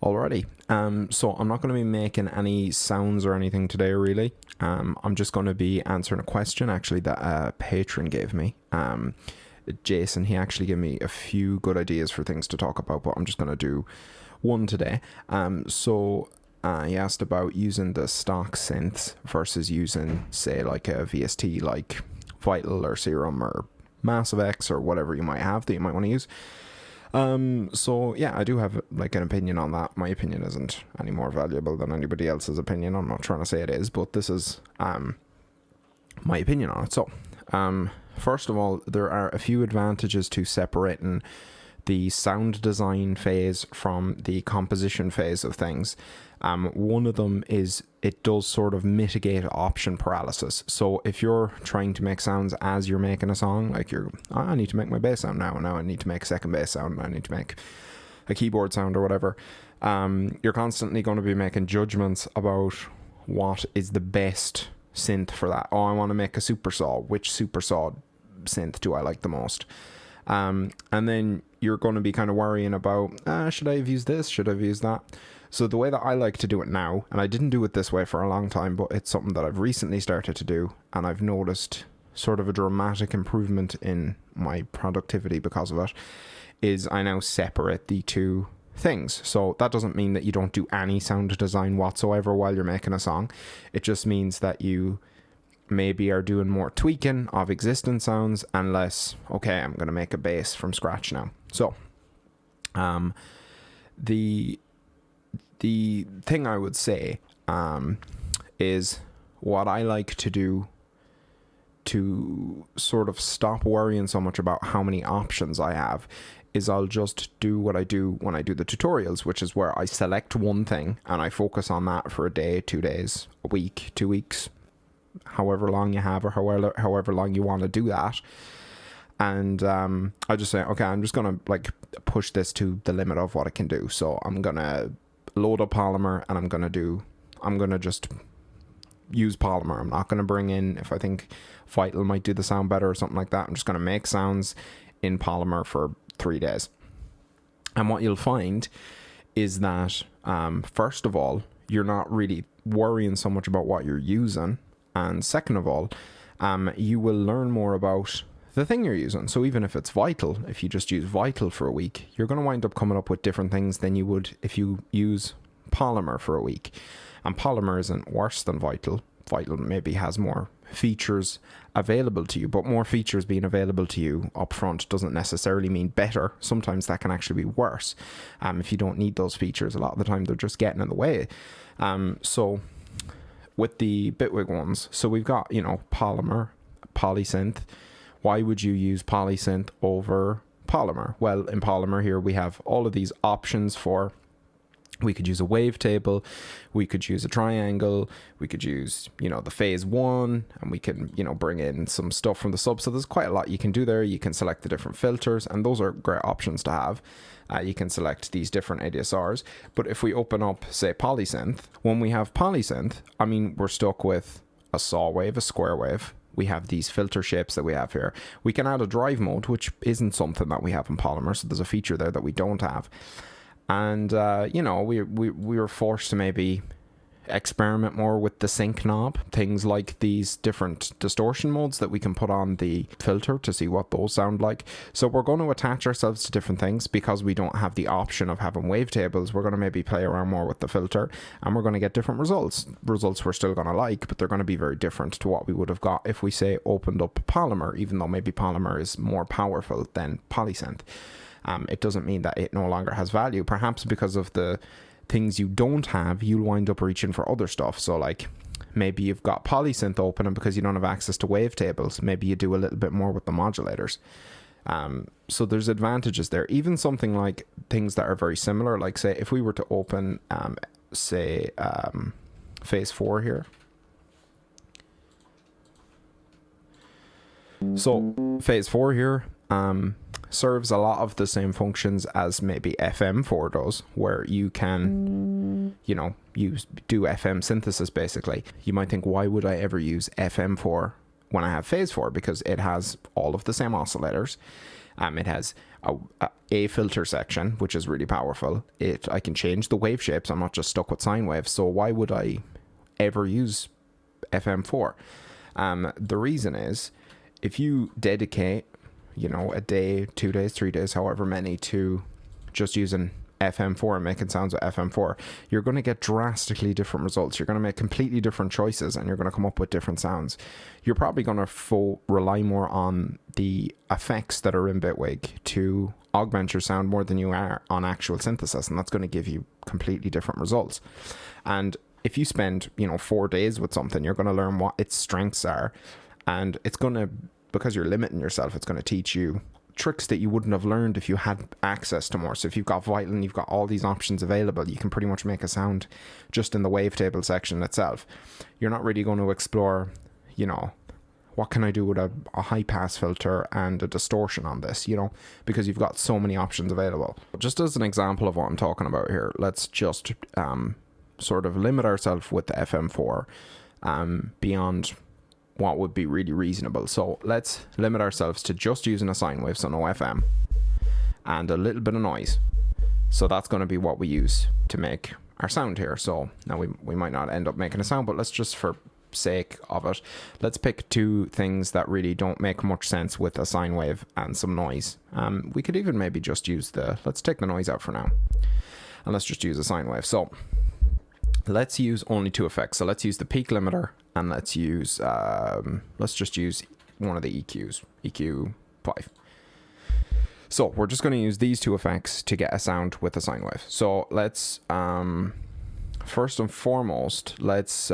Alrighty. So I'm not going to be making any sounds or anything today, really. I'm just going to be answering a question, actually, that a patron gave me. Jason, he actually gave me a few good ideas for things to talk about, but I'm just going to do one today. He asked about using the stock synths versus using, say, like a VST, like Vital or Serum or Massive X or whatever you might have that you might want to use. I do have like an opinion on that. My opinion isn't any more valuable than anybody else's opinion. I'm not trying to say it is, but this is my opinion on it. So first of all, there are a few advantages to separating the sound design phase from the composition phase of things. One of them is it does sort of mitigate option paralysis. So if you're trying to make sounds as you're making a song, like I need to make my bass sound now I need to make a second bass sound, I need to make a keyboard sound or whatever, you're constantly going to be making judgments about what is the best synth for that. I want to make a super saw. Which super saw synth do I like the most? And then you're going to be kind of worrying about, should I have used this? Should I have used that? So the way that I like to do it now, and I didn't do it this way for a long time, but it's something that I've recently started to do, and I've noticed sort of a dramatic improvement in my productivity because of it, is I now separate the two things. So that doesn't mean that you don't do any sound design whatsoever while you're making a song. It just means that you maybe are doing more tweaking of existing sounds and less, okay, I'm going to make a bass from scratch now. So the thing I would say is what I like to do to sort of stop worrying so much about how many options I have is I'll just do what I do when I do the tutorials, which is where I select one thing and I focus on that for a day, 2 days, a week, 2 weeks, however long you have or however long you want to do that. And I just say, okay, I'm just going to like push this to the limit of what it can do. So I'm going to load up Polymer and I'm going to just use Polymer. I'm not going to bring in, if I think Vital might do the sound better or something like that, I'm just going to make sounds in Polymer for 3 days. And what you'll find is that, first of all, you're not really worrying so much about what you're using. And second of all, you will learn more about the thing you're using. So even if it's Vital, if you just use Vital for a week, you're going to wind up coming up with different things than you would if you use Polymer for a week. And Polymer isn't worse than Vital. Vital maybe has more features available to you, but more features being available to you up front doesn't necessarily mean better. Sometimes that can actually be worse. If you don't need those features, a lot of the time they're just getting in the way. So with the Bitwig ones, so we've got, Polymer, Polysynth. Why would you use Polysynth over Polymer? Well, in Polymer here we have all of these options for, we could use a wavetable, we could use a triangle, we could use, the phase one, and we can, bring in some stuff from the sub. So there's quite a lot you can do there. You can select the different filters, and those are great options to have. You can select these different ADSRs. But if we open up, say, Polysynth, when we have Polysynth, we're stuck with a saw wave, a square wave. We have these filter shapes that we have here. We can add a drive mode, which isn't something that we have in Polymer. So there's a feature there that we don't have. And, we were forced to maybe experiment more with the sync knob, things like these different distortion modes that we can put on the filter to see what those sound like. So we're going to attach ourselves to different things because we don't have the option of having wavetables. We're going to maybe play around more with the filter and we're going to get different results. Results we're still going to like, but they're going to be very different to what we would have got if we, say, opened up Polymer, even though maybe Polymer is more powerful than Polysynth. It doesn't mean that it no longer has value. Perhaps because of the things you don't have, you'll wind up reaching for other stuff. So like maybe you've got Polysynth open, and because you don't have access to wavetables, maybe you do a little bit more with the modulators. So there's advantages there. Even something like things that are very similar, like say if we were to open, phase 4 here. So phase 4 here, serves a lot of the same functions as maybe FM4 does, where you can, do FM synthesis basically. You might think, why would I ever use FM4 when I have phase 4? Because it has all of the same oscillators. It has a filter section, which is really powerful. I can change the wave shapes. I'm not just stuck with sine waves. So why would I ever use FM4? The reason is, if you dedicate, a day, 2 days, 3 days, however many, to just using FM4 and making sounds with FM4, you're going to get drastically different results. You're going to make completely different choices, and you're going to come up with different sounds. You're probably going to rely more on the effects that are in Bitwig to augment your sound more than you are on actual synthesis, and that's going to give you completely different results. And if you spend 4 days with something, you're going to learn what its strengths are, and it's going to, because you're limiting yourself, it's going to teach you tricks that you wouldn't have learned if you had access to more. So if you've got Vital and you've got all these options available, you can pretty much make a sound just in the wavetable section itself. You're not really going to explore, what can I do with a high pass filter and a distortion on this, because you've got so many options available. Just as an example of what I'm talking about here, let's just sort of limit ourselves with the FM4 beyond what would be really reasonable. So let's limit ourselves to just using a sine wave, so no FM, and a little bit of noise. So that's going to be what we use to make our sound here. So now we might not end up making a sound, but let's just, for sake of it, let's pick 2 things that really don't make much sense with a sine wave and some noise. We could even maybe just use let's take the noise out for now, and let's just use a sine wave. So let's use only 2 effects. So let's use the peak limiter, and let's just use one of the EQs, EQ 5. So we're just going to use these 2 effects to get a sound with a sine wave. So let's, first and foremost, let's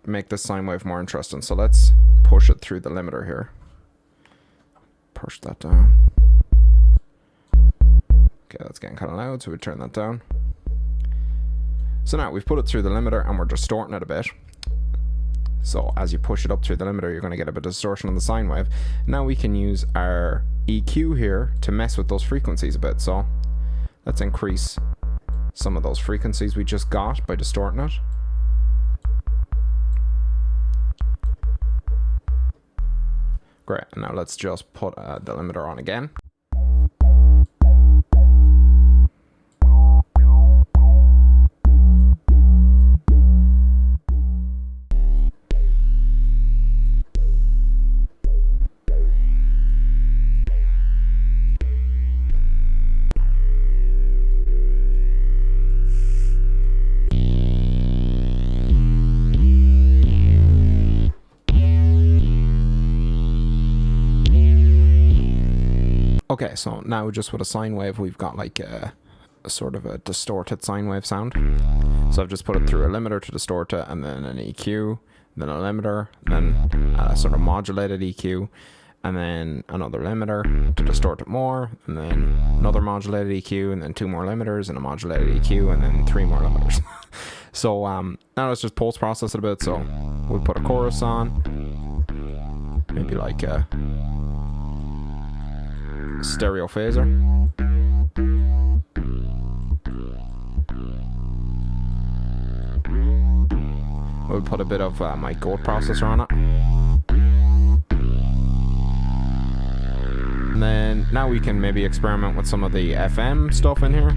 make the sine wave more interesting. So let's push it through the limiter here. Push that down. Okay, that's getting kind of loud, so we turn that down. So now we've put it through the limiter and we're distorting it a bit. So as you push it up through the limiter, you're going to get a bit of distortion on the sine wave. Now we can use our EQ here to mess with those frequencies a bit. So let's increase some of those frequencies we just got by distorting it. Great, and now let's just put the limiter on again. Okay, so now just with a sine wave, we've got like a sort of a distorted sine wave sound. So I've just put it through a limiter to distort it, and then an EQ, then a limiter, then a sort of modulated EQ, and then another limiter to distort it more, and then another modulated EQ, and then 2 more limiters, and a modulated EQ, and then 3 more limiters. So now let's just post-process it a bit. So we'll put a chorus on, maybe like a stereo phaser. We'll put a bit of my goat processor on it. And then now we can maybe experiment with some of the FM stuff in here.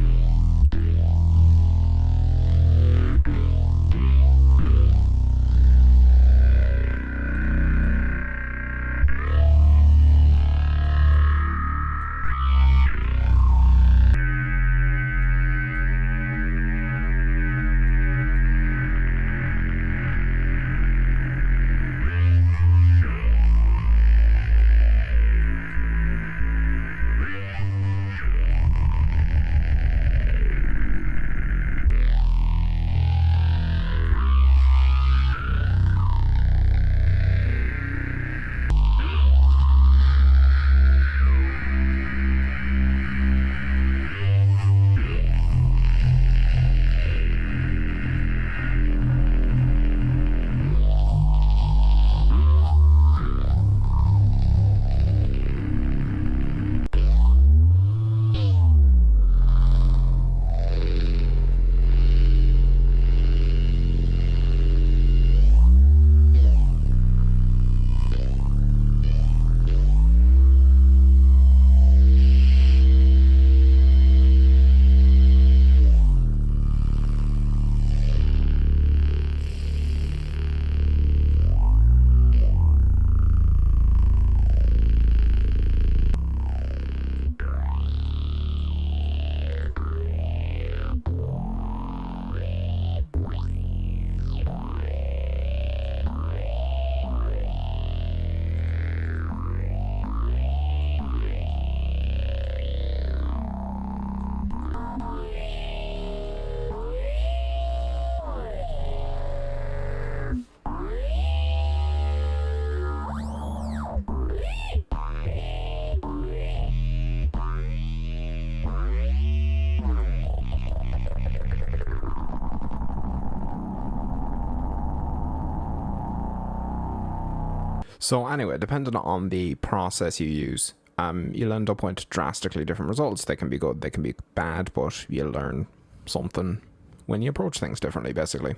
So anyway, depending on the process you use, you'll end up with drastically different results. They can be good, they can be bad, but you'll learn something when you approach things differently, basically.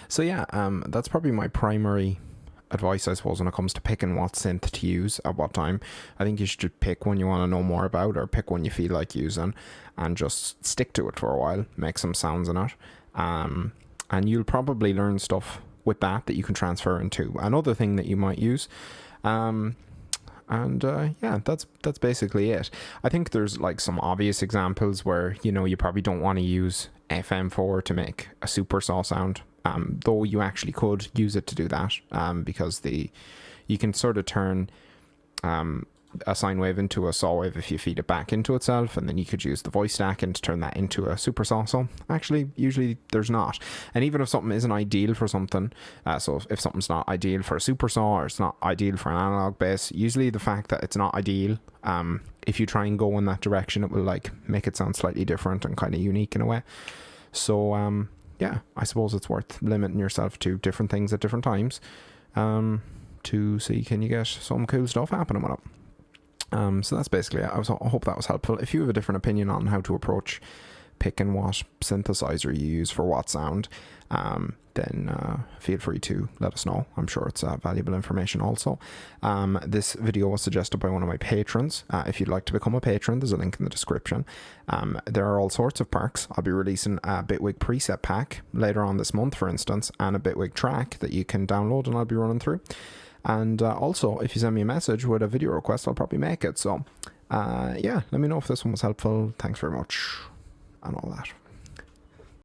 So yeah, that's probably my primary advice, I suppose, when it comes to picking what synth to use at what time. I think you should pick one you want to know more about, or pick one you feel like using, and just stick to it for a while, make some sounds in it, and you'll probably learn stuff with that you can transfer into another thing that you might use. Yeah, that's basically it. I think there's like some obvious examples where, you know, you probably don't want to use FM4 to make a supersaw sound, though you actually could use it to do that, because you can sort of turn a sine wave into a saw wave if you feed it back into itself, and then you could use the voice stacking to turn that into a supersaw. So actually, usually there's not. And even if something isn't ideal for something, so if something's not ideal for a supersaw, or it's not ideal for an analog bass, usually the fact that it's not ideal, if you try and go in that direction, it will like make it sound slightly different and kind of unique in a way. So yeah, I suppose it's worth limiting yourself to different things at different times, to see can you get some cool stuff happening with it. So that's basically it. I hope that was helpful. If you have a different opinion on how to approach picking what synthesizer you use for what sound, then feel free to let us know. I'm sure it's valuable information also. This video was suggested by one of my patrons. If you'd like to become a patron, there's a link in the description. There are all sorts of perks. I'll be releasing a Bitwig preset pack later on this month, for instance, and a Bitwig track that you can download and I'll be running through. And also, if you send me a message with a video request, I'll probably make it. So yeah, let me know if this one was helpful. Thanks very much, and all that.